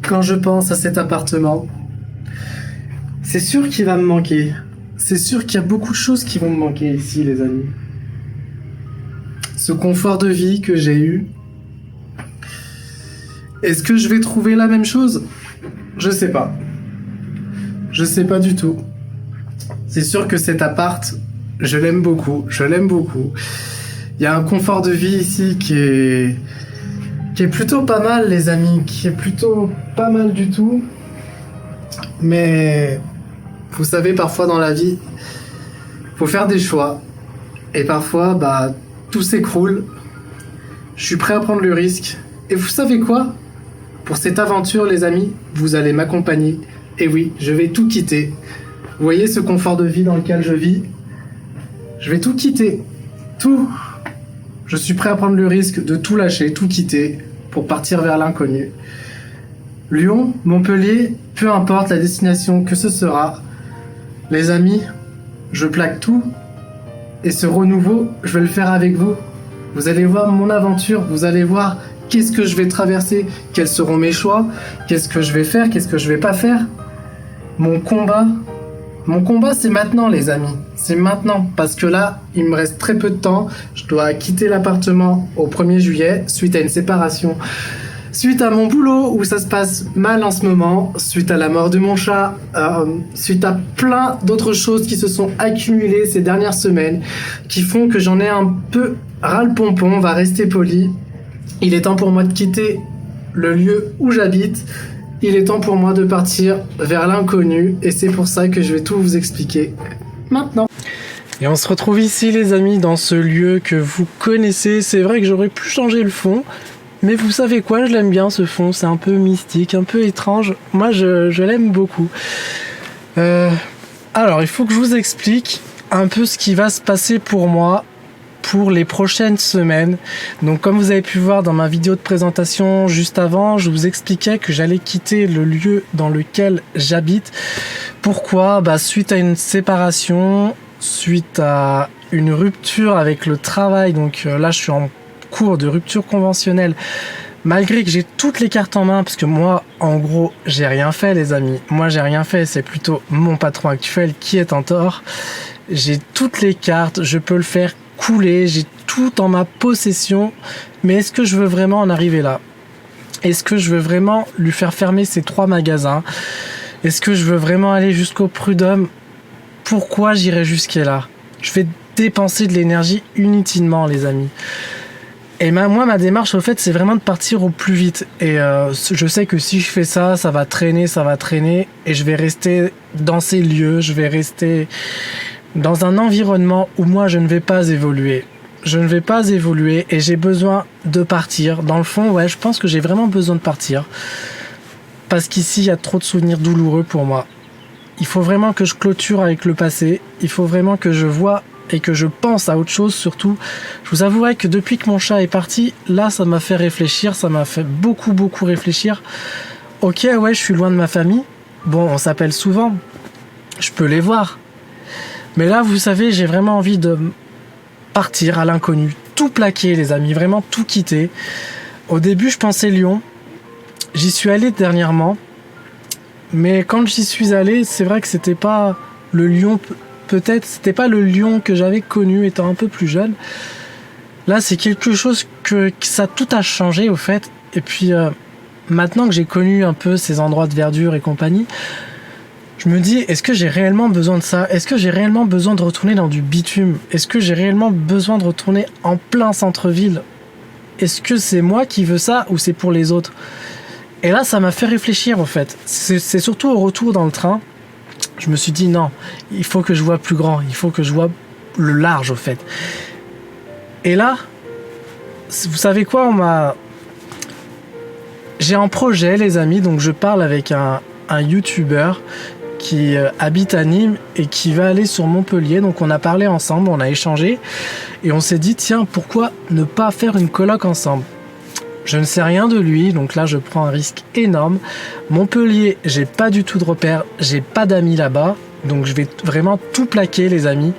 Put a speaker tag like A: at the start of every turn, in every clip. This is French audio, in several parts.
A: Quand je pense à cet appartement, c'est sûr qu'il va me manquer. C'est sûr qu'il y a beaucoup de choses qui vont me manquer ici, les amis. Ce confort de vie que j'ai eu, est-ce que je vais trouver la même chose? Je sais pas. Je sais pas du tout. C'est sûr que cet appart, je l'aime beaucoup. Je l'aime beaucoup. Il y a un confort de vie ici qui est plutôt pas mal, les amis. Qui est plutôt pas mal du tout. Mais vous savez, parfois dans la vie, faut faire des choix. Et parfois, tout s'écroule. Je suis prêt à prendre le risque. Et vous savez quoi? Pour cette aventure, les amis, vous allez m'accompagner. Et oui, je vais tout quitter. Vous voyez ce confort de vie dans lequel je vis? Je vais tout quitter. Tout. Je suis prêt à prendre le risque de tout lâcher, tout quitter, pour partir vers l'inconnu. Lyon, Montpellier, peu importe la destination que ce sera. Les amis, je plaque tout. Et ce renouveau, je vais le faire avec vous. Vous allez voir mon aventure, vous allez voir qu'est-ce que je vais traverser, quels seront mes choix, qu'est-ce que je vais faire, qu'est-ce que je vais pas faire. Mon combat, c'est maintenant, les amis. C'est maintenant, parce que là, il me reste très peu de temps. Je dois quitter l'appartement au 1er juillet, suite à une séparation. Suite à mon boulot, où ça se passe mal en ce moment, suite à la mort de mon chat, suite à plein d'autres choses qui se sont accumulées ces dernières semaines, qui font que j'en ai un peu ras-le-pompon, on va rester poli. Il est temps pour moi de quitter le lieu où j'habite. Il est temps pour moi de partir vers l'inconnu. Et c'est pour ça que je vais tout vous expliquer maintenant. Et on se retrouve ici, les amis, dans ce lieu que vous connaissez. C'est vrai que j'aurais pu changer le fond. Mais vous savez quoi, je l'aime bien ce fond. C'est un peu mystique, un peu étrange. Moi, je l'aime beaucoup. Alors, il faut que je vous explique un peu ce qui va se passer pour moi pour les prochaines semaines. Donc comme vous avez pu voir dans ma vidéo de présentation juste avant, je vous expliquais que j'allais quitter le lieu dans lequel j'habite. Pourquoi? Suite à une séparation, suite à une rupture avec le travail, donc là je suis en cours de rupture conventionnelle, malgré que j'ai toutes les cartes en main, parce que moi en gros j'ai rien fait, les amis, moi j'ai rien fait, c'est plutôt mon patron actuel qui est en tort. J'ai toutes les cartes, je peux le faire couler, j'ai tout en ma possession, mais est-ce que je veux vraiment en arriver là? Est-ce que je veux vraiment lui faire fermer ces 3 magasins? Est-ce que je veux vraiment aller jusqu'au prud'homme? Pourquoi j'irai jusqu'à là? Je vais dépenser de l'énergie inutilement, les amis. Et moi, ma démarche, au fait, c'est vraiment de partir au plus vite. Et je sais que si je fais ça, ça va traîner, et je vais rester dans ces lieux, je vais rester dans un environnement où moi je ne vais pas évoluer. Je ne vais pas évoluer et j'ai besoin de partir. Dans le fond, ouais, je pense que j'ai vraiment besoin de partir. Parce qu'ici, il y a trop de souvenirs douloureux pour moi. Il faut vraiment que je clôture avec le passé. Il faut vraiment que je vois et que je pense à autre chose surtout. Je vous avouerai que depuis que mon chat est parti, là, ça m'a fait réfléchir. Ça m'a fait beaucoup réfléchir. Ok, ouais, je suis loin de ma famille. Bon, on s'appelle souvent. Je peux les voir. Mais là, vous savez, j'ai vraiment envie de partir à l'inconnu, tout plaquer, les amis, vraiment tout quitter. Au début, je pensais Lyon. J'y suis allé dernièrement. Mais quand j'y suis allé, c'est vrai que c'était pas le Lyon, peut-être, c'était pas le Lyon que j'avais connu étant un peu plus jeune. Là, c'est quelque chose que ça tout a changé, au fait. Et puis, maintenant que j'ai connu un peu ces endroits de verdure et compagnie, je me dis, est-ce que j'ai réellement besoin de ça? Est-ce que j'ai réellement besoin de retourner dans du bitume? Est-ce que j'ai réellement besoin de retourner en plein centre-ville? Est-ce que c'est moi qui veux ça ou c'est pour les autres? Et là, ça m'a fait réfléchir, en fait. C'est surtout au retour dans le train. Je me suis dit, non, il faut que je vois plus grand. Il faut que je vois le large, au fait. Et là, vous savez quoi? J'ai un projet, les amis. Donc, je parle avec un YouTuber qui habite à Nîmes et qui va aller sur Montpellier. Donc on a parlé ensemble, on a échangé et on s'est dit tiens, pourquoi ne pas faire une coloc ensemble? Je ne sais rien de lui, donc là je prends un risque énorme. Montpellier, j'ai pas du tout de repères, j'ai pas d'amis là-bas, donc je vais vraiment tout plaquer, les amis.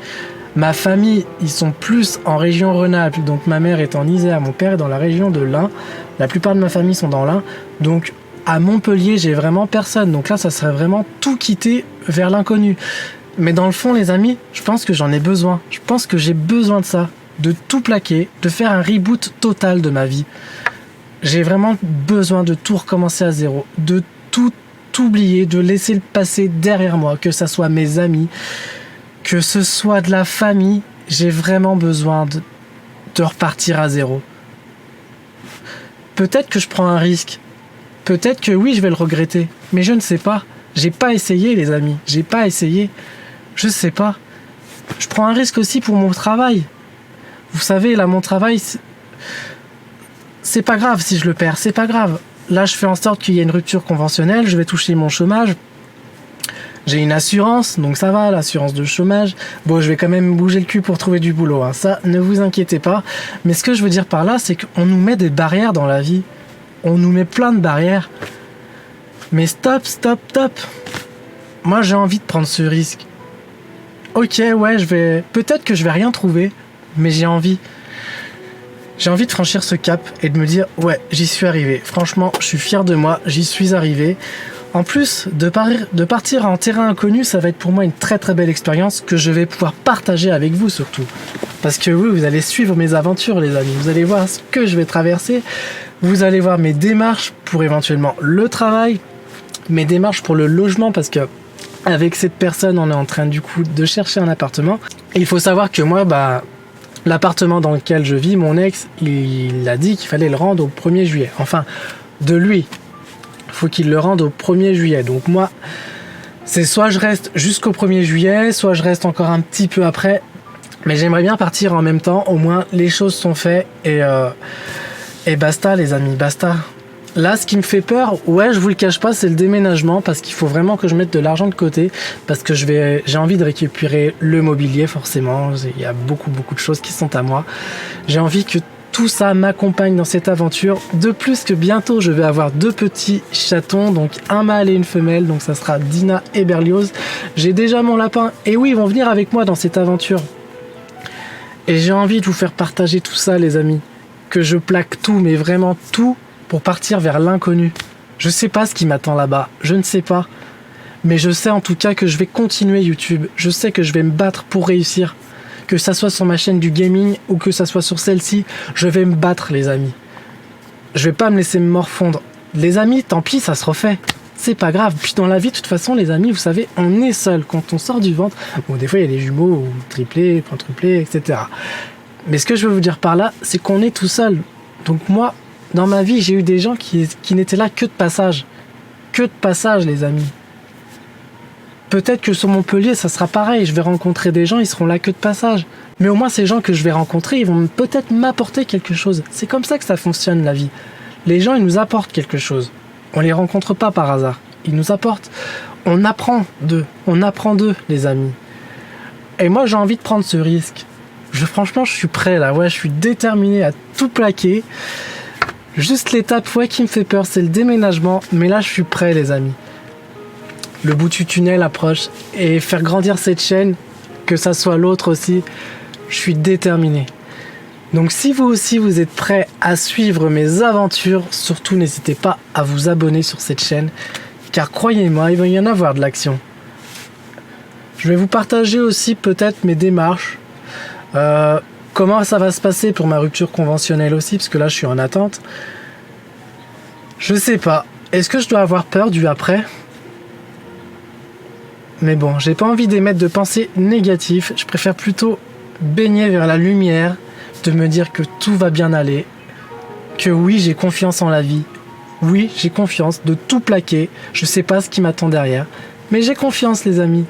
A: Ma famille, ils sont plus en région Rhône-Alpes, donc ma mère est en Isère, mon père est dans la région de l'Ain. La plupart de ma famille sont dans l'Ain, donc À Montpellier, j'ai vraiment personne. Donc là, ça serait vraiment tout quitter vers l'inconnu. Mais dans le fond, les amis, je pense que j'en ai besoin. Je pense que j'ai besoin de ça. De tout plaquer, de faire un reboot total de ma vie. J'ai vraiment besoin de tout recommencer à zéro. De tout oublier, de laisser le passé derrière moi. Que ça soit mes amis, que ce soit de la famille. J'ai vraiment besoin de repartir à zéro. Peut-être que je prends un risque. Peut-être que oui, je vais le regretter. Mais je ne sais pas. J'ai pas essayé, les amis. J'ai pas essayé. Je sais pas. Je prends un risque aussi pour mon travail. Vous savez, là, mon travail, c'est pas grave si je le perds. C'est pas grave. Là, je fais en sorte qu'il y ait une rupture conventionnelle. Je vais toucher mon chômage. J'ai une assurance, donc ça va, l'assurance de chômage. Bon, je vais quand même bouger le cul pour trouver du boulot, hein. Ça, ne vous inquiétez pas. Mais ce que je veux dire par là, c'est qu'on nous met des barrières dans la vie. On nous met plein de barrières. Mais stop. Moi, j'ai envie de prendre ce risque. Ok, ouais, peut-être que je vais rien trouver, mais j'ai envie. J'ai envie de franchir ce cap et de me dire, ouais, j'y suis arrivé. Franchement, je suis fier de moi, j'y suis arrivé. En plus, de partir en terrain inconnu, ça va être pour moi une très très belle expérience que je vais pouvoir partager avec vous surtout. Parce que oui, vous allez suivre mes aventures, les amis. Vous allez voir ce que je vais traverser. Vous allez voir mes démarches pour éventuellement le travail, mes démarches pour le logement, parce que avec cette personne, on est en train du coup de chercher un appartement. Et il faut savoir que moi, l'appartement dans lequel je vis, mon ex, il a dit qu'il fallait le rendre au 1er juillet. Enfin, de lui. Il faut qu'il le rende au 1er juillet. Donc moi, c'est soit je reste jusqu'au 1er juillet, soit je reste encore un petit peu après. Mais j'aimerais bien partir en même temps. Au moins, les choses sont faites. Et basta, les amis, basta. Là, ce qui me fait peur, ouais, je vous le cache pas, c'est le déménagement, parce qu'il faut vraiment que je mette de l'argent de côté, parce que j'ai envie de récupérer le mobilier, forcément. Il y a beaucoup de choses qui sont à moi. J'ai envie que tout ça m'accompagne dans cette aventure. De plus que bientôt, je vais avoir 2 petits chatons, donc un mâle et une femelle, donc ça sera Dina et Berlioz. J'ai déjà mon lapin, et oui, ils vont venir avec moi dans cette aventure. Et j'ai envie de vous faire partager tout ça, les amis. Que je plaque tout, mais vraiment tout, pour partir vers l'inconnu. Je sais pas ce qui m'attend là-bas, je ne sais pas. Mais je sais en tout cas que je vais continuer YouTube. Je sais que je vais me battre pour réussir. Que ça soit sur ma chaîne du gaming ou que ça soit sur celle-ci, je vais me battre, les amis. Je vais pas me laisser me morfondre. Les amis, tant pis, ça se refait. C'est pas grave. Puis dans la vie, de toute façon, les amis, vous savez, on est seul. Quand on sort du ventre, bon, des fois, il y a des jumeaux, ou triplés, quintuplés, etc. Mais ce que je veux vous dire par là, c'est qu'on est tout seul. Donc moi, dans ma vie, j'ai eu des gens qui n'étaient là que de passage. Que de passage, les amis. Peut-être que sur Montpellier, ça sera pareil. Je vais rencontrer des gens, ils seront là que de passage. Mais au moins, ces gens que je vais rencontrer, ils vont peut-être m'apporter quelque chose. C'est comme ça que ça fonctionne, la vie. Les gens, ils nous apportent quelque chose. On les rencontre pas par hasard. Ils nous apportent. On apprend d'eux. On apprend d'eux, les amis. Et moi, j'ai envie de prendre ce risque. Franchement, je suis prêt, là. Ouais, je suis déterminé à tout plaquer. Juste l'étape qui me fait peur, c'est le déménagement. Mais là, je suis prêt, les amis. Le bout du tunnel approche. Et faire grandir cette chaîne, que ça soit l'autre aussi, je suis déterminé. Donc si vous aussi, vous êtes prêts à suivre mes aventures, surtout n'hésitez pas à vous abonner sur cette chaîne. Car croyez-moi, il va y en avoir de l'action. Je vais vous partager aussi peut-être mes démarches. Comment ça va se passer pour ma rupture conventionnelle aussi, parce que là je suis en attente. Je sais pas. Est-ce que je dois avoir peur du après ? Mais bon, j'ai pas envie d'émettre de pensées négatives. Je préfère plutôt baigner vers la lumière, de me dire que tout va bien aller, que oui, j'ai confiance en la vie. Oui, j'ai confiance de tout plaquer. Je sais pas ce qui m'attend derrière, mais j'ai confiance, les amis.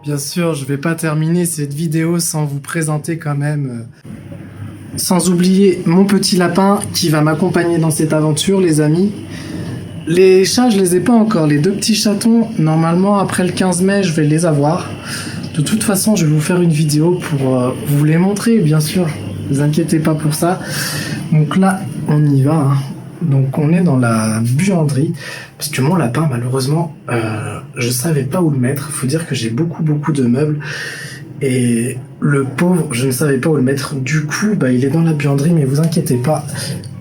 A: Bien sûr, je vais pas terminer cette vidéo sans vous présenter quand même. Sans oublier mon petit lapin qui va m'accompagner dans cette aventure, les amis. Les chats, je les ai pas encore. Les 2 petits chatons, normalement, après le 15 mai, je vais les avoir. De toute façon, je vais vous faire une vidéo pour vous les montrer, bien sûr. Ne vous inquiétez pas pour ça. Donc là, on y va. Hein. Donc on est dans la buanderie. Parce que mon lapin, malheureusement, je savais pas où le mettre. Faut dire que j'ai beaucoup de meubles. Et le pauvre, je ne savais pas où le mettre. Du coup, il est dans la buanderie, mais vous inquiétez pas.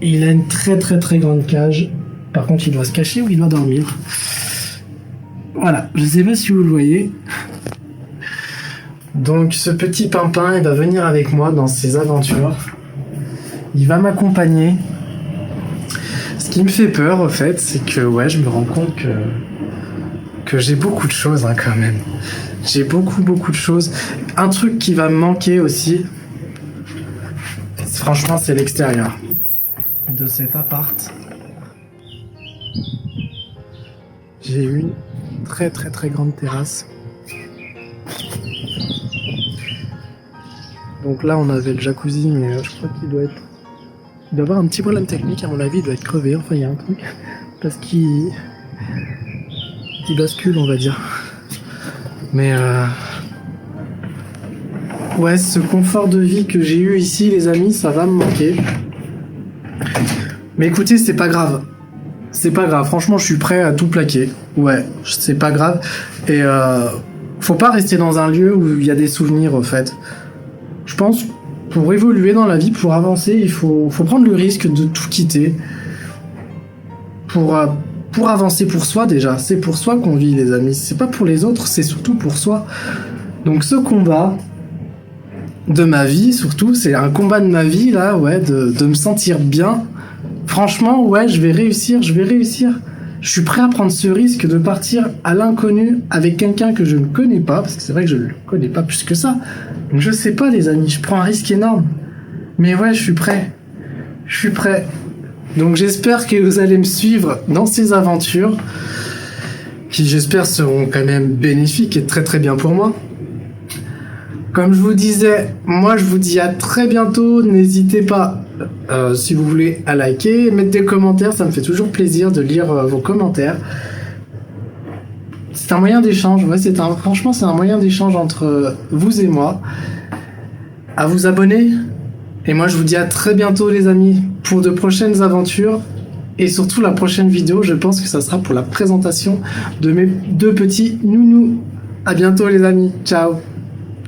A: Il a une très grande cage. Par contre, il doit se cacher ou il doit dormir. Voilà, je sais pas si vous le voyez. Donc ce petit pimpin, il va venir avec moi dans ses aventures. Il va m'accompagner. Ce qui me fait peur, en fait, c'est que ouais, je me rends compte que j'ai beaucoup de choses hein, quand même. J'ai beaucoup de choses. Un truc qui va me manquer aussi, franchement, c'est l'extérieur de cet appart. J'ai une très grande terrasse. Donc là, on avait le jacuzzi, mais je crois qu'il doit avoir un petit problème technique. À mon avis, il doit être crevé. Enfin, il y a un truc parce qu'il bascule, on va dire. Mais ouais, ce confort de vie que j'ai eu ici, les amis, ça va me manquer. Mais écoutez, c'est pas grave. C'est pas grave. Franchement, je suis prêt à tout plaquer. Ouais, c'est pas grave. Et faut pas rester dans un lieu où il y a des souvenirs, en fait. Je pense, pour évoluer dans la vie, pour avancer, il faut prendre le risque de tout quitter. Pour avancer pour soi, déjà. C'est pour soi qu'on vit, les amis. C'est pas pour les autres, c'est surtout pour soi. Donc ce combat de ma vie, surtout, c'est un combat de ma vie, là, ouais, de me sentir bien. Franchement, ouais, je vais réussir. Je suis prêt à prendre ce risque de partir à l'inconnu avec quelqu'un que je ne connais pas, parce que c'est vrai que je ne le connais pas plus que ça. Donc je sais pas, les amis, je prends un risque énorme. Mais ouais, je suis prêt. Donc j'espère que vous allez me suivre dans ces aventures, qui j'espère seront quand même bénéfiques et très bien pour moi. Comme je vous disais, moi je vous dis à très bientôt. N'hésitez pas, si vous voulez, à liker, mettre des commentaires. Ça me fait toujours plaisir de lire vos commentaires. C'est un moyen d'échange. Ouais, franchement, c'est un moyen d'échange entre vous et moi. À vous abonner. Et moi, je vous dis à très bientôt, les amis, pour de prochaines aventures. Et surtout, la prochaine vidéo, je pense que ça sera pour la présentation de mes 2 petits nounous. À bientôt, les amis. Ciao.